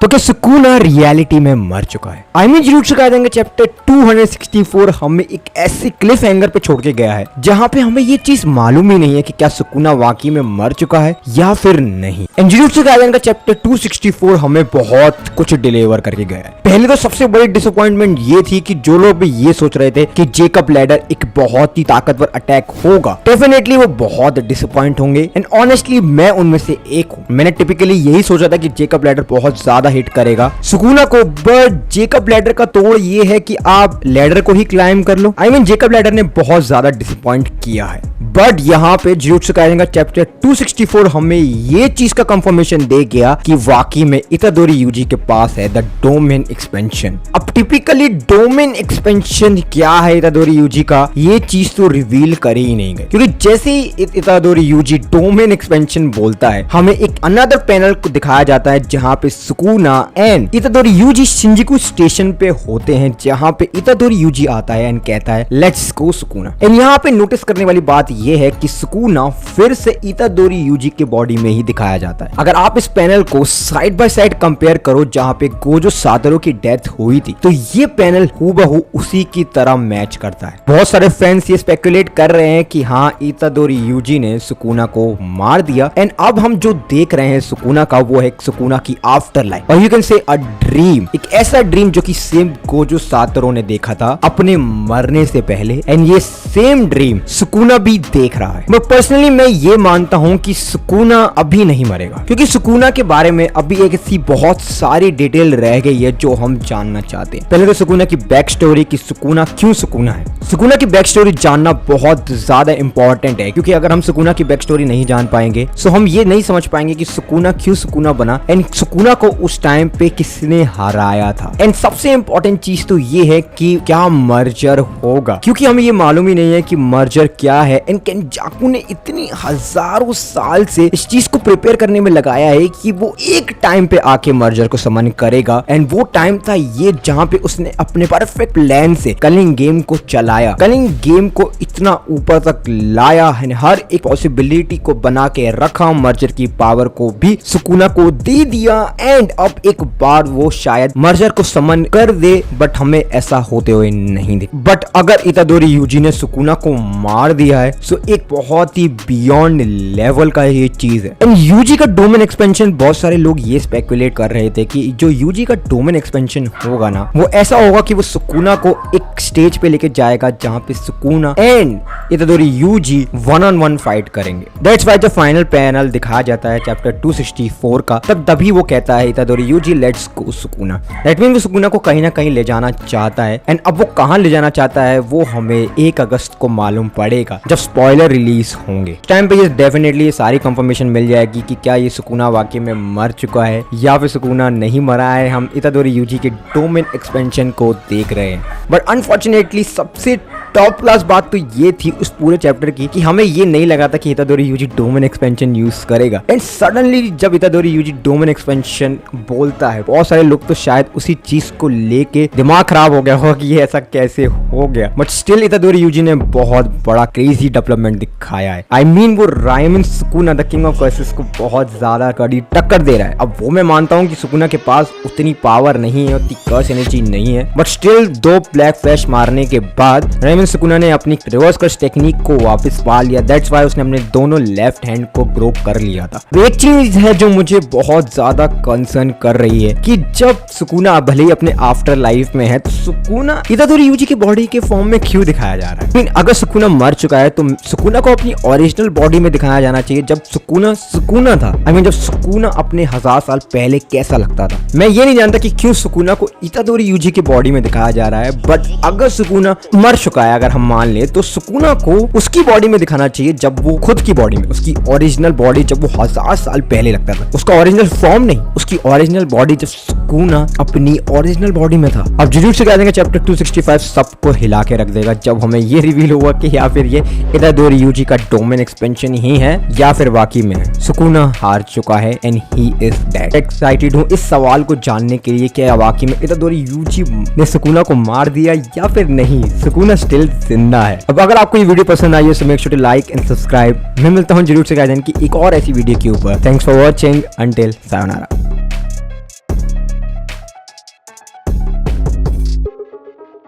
तो क्या Sukuna reality में मर चुका है? आई मीन जरूर सिखा देंगे चैप्टर 264 हमें एक ऐसे क्लिफ हैंगर पे छोड़ के गया है जहाँ पे हमें ये चीज मालूम ही नहीं है कि क्या सुकुना वाकई में मर चुका है या फिर नहीं। एंड जरूर सिखा देंगे चैप्टर 264 हमें बहुत कुछ डिलीवर करके गया है। पहले तो सबसे बड़ी डिसअपॉइंटमेंट ये थी कि जो लोग भी ये सोच रहे थे कि जेकब लैडर एक बहुत ही ताकतवर अटैक होगा, डेफिनेटली वो बहुत डिसअपॉइंट होंगे। एंड ऑनेस्टली मैं उनमें से एक हूँ। मैंने टिपिकली यही सोचा था कि जेकब लैडर बहुत ज्यादा हिट करेगा सुकुना को, बट जेकब लैडर का तोड़ ये है कि आप लैडर को ही क्लाइम कर लो। आई मीन जेकब लैडर ने बहुत ज्यादा डिसअपॉइंट किया है, बट यहाँ पे जुजुत्सु काइसेन का चैप्टर 264 हमें ये चीज का कंफर्मेशन दे गया कि वाकई में इतादोरी यूजी के पास है द डोमेन एक्सपेंशन। अब टिपिकली डोमेन एक्सपेंशन क्या है इतादोरी यूजी का, ये चीज तो रिवील कर ही नहीं गई, क्योंकि जैसे ही इतादोरी यूजी डोमेन एक्सपेंशन बोलता है हमें एक अनदर पैनल को दिखाया जाता है जहाँ पे Sukuna and Itadori Yuji Shinjuku station पे होते हैं, जहाँ पे इतादोरी यूजी आता है एंड कहता है लेट्स गो सुकुना। एंड यहाँ पे नोटिस करने वाली बात ये है कि सुकुना फिर से इतादोरी यूजी के बॉडी में ही दिखाया जाता है। अगर आप इस पैनल को साइड बाय साइड कंपेयर करो जहाँ पे गोजो सातोरू की डेथ हुई थी, तो ये पैनल हूबहू उसी की तरह मैच करता है। बहुत सारे फैंस ये स्पेकुलेट कर रहे हैं कि हाँ इतादोरी यूजी ने सुकुना को मार दिया एंड अब हम जो देख रहे हैं सुकुना का वो है सुकुना की आफ्टर लाइफ, और you can say a dream, एक ऐसा ड्रीम जो कि सेम गोजो सातोरू ने देखा था अपने मरने से पहले एंड ये सेम ड्रीम सुकुना भी देख रहा है। मैं पर्सनली मैं ये मानता हूँ कि सुकुना अभी नहीं मरेगा, क्योंकि सुकुना के बारे में अभी एक ऐसी बहुत सारी डिटेल रह गई है जो हम जानना चाहते हैं। पहले तो सुकुना की बैक स्टोरी कि सुकुना क्यों सुकुना है। सुकुना की बैक स्टोरी जानना बहुत ज्यादा इंपॉर्टेंट है, क्योंकि अगर हम सुकुना की बैक स्टोरी नहीं जान पाएंगे तो हम ये नहीं समझ पाएंगे कि सुकुना क्यों सुकुना बना एंड सुकुना को उस टाइम पे किसने हराया था। एंड सबसे इंपॉर्टेंट चीज तो ये है कि क्या मर्जर होगा, क्योंकि हमें ये मालूम ही नहीं है कि मर्जर क्या है। एंड केनजाकू ने इतनी हजारों साल से इस चीज को प्रिपेयर करने में लगाया है कि वो एक टाइम पे आके मर्जर को समन करेगा एंड वो टाइम था ये जहां पे उसने अपने परफेक्ट प्लान से कलिंग गेम को चलाया, कलिंग गेम को इतना ऊपर तक लाया है, हर एक पॉसिबिलिटी को बना के रखा, मर्जर की पावर को भी सुकुना को दे दिया एंड अब एक बार वो शायद मर्जर को समन कर दे, बट हमें ऐसा होते हुए नहीं दिख। बट अगर इतादोरी यूजी ने सुकुना को मार दिया है तो एक बहुत ही बियॉन्ड लेवल का ये चीज है। एंड यूजी का डोमेन एक्सपेंशन, बहुत सारे लोग ये स्पेकुलेट कर रहे थे कि जो यूजी का डोमेन एक्सपेंशन होगा ना वो ऐसा होगा कि वो सुकुना को एक स्टेज पे लेके जाएगा जहां पे Sukuna and Itadori Yuji 1-on-1 fight करेंगे। दैट्स व्हाई जब फाइनल पैनल दिखाया जाता है चैप्टर 264 का, तभी वो कहता है Itadori Yuji let's go Sukuna. That means वो सुकुना को कहीं ना कहीं ले जाना चाहता है एंड अब वो कहां ले जाना चाहता है वो हमें 1 अगस्त को मालूम पड़ेगा जब स्पॉइलर रिलीज होंगे। टाइम पे ये डेफिनेटली सारी कंफर्मेशन मिल जाएगी कि क्या ये सुकुना वाकई में मर चुका है या फिर सुकुना नहीं मरा है। हम इतादोरी यूजी के डोमेन एक्सपेंशन को देख रहे हैं, बट अनफॉर्चुनेटली सबसे टॉप क्लास बात तो ये थी उस पूरे चैप्टर की कि हमें ये नहीं लगा था कि Itadori Yuji domain expansion use करेगा। एंड सडनली जब इतादोरी यूजी डोमेन एक्सपेंशन बोलता है, बहुत सारे लोग तो शायद उसी चीज को लेके दिमाग खराब हो गया हो कि ये ऐसा कैसे हो गया, बट स्टिल इतादोरी यूजी ने बहुत बड़ा क्रेजी डेवलपमेंट दिखाया है। आई मीन वो Ryomen Sukuna the king of curses को बहुत ज्यादा कड़ी टक्कर दे रहा है। अब वो मैं मानता हूँ कि सुकुना के पास उतनी पावर नहीं है, उतनी कर्स एनर्जी नहीं है, बट स्टिल 2 ब्लैक फ्लैश मारने के बाद रायमन सुकुना ने अपनी रिवर्स कर्स टेक्निक को वापस पा लिया। दैट्स व्हाई उसने अपने दोनों लेफ्ट हैंड को ग्रो कर लिया था। एक चीज है जो मुझे बहुत ज्यादा कंसर्न कर रही है कि जब सुकुना भले ही अपने आफ्टर लाइफ में है तो सुकुना इतादोरी यूजी की बॉडी के फॉर्म में क्यों दिखाया जा रहा है। अगर सुकुना मर चुका है तो सुकुना को अपनी ओरिजिनल बॉडी में दिखाया जाना चाहिए जब सुकुना था। आई मीन जब सुकुना अपने 1000 साल पहले कैसा लगता था। मैं ये नहीं जानता कि क्यों सुकुना को इतादोरी यूजी की बॉडी में दिखाया जा रहा है, बट अगर सुकुना मर चुका है, अगर हम मान ले, तो सुकुना को उसकी बॉडी में दिखाना चाहिए जब वो खुद की बॉडी में, उसकी ओरिजिनल बॉडी जब वो 1000 साल पहले लगता था, उसका ओरिजिनल फॉर्म नहीं, उसकी ओरिजिनल बॉडी जब सुकुना अपनी ओरिजिनल बॉडी में था। अब जुजुत्सु काइसेन चैप्टर 265 सबको हिला के रख देगा जब हमें ये रिवील हुआ कि या फिर ये इतादोरी यूजी का डोमेन एक्सपेंशन ही है या फिर वाकई में है। सुकुना हार चुका है and he is dead. Excited हूँ इस सवाल को जानने के लिए कि वाकई में इतादोरी यूजी ने सुकुना को मार दिया या फिर नहीं, सुकुना स्टिल जिंदा है। अब अगर आपको ये वीडियो पसंद आई है तो make sure to like and subscribe. मैं मिलता हूँ जुजुत्सु काइसेन की एक और ऐसी वीडियो के ऊपर। Thanks for watching, until sayonara.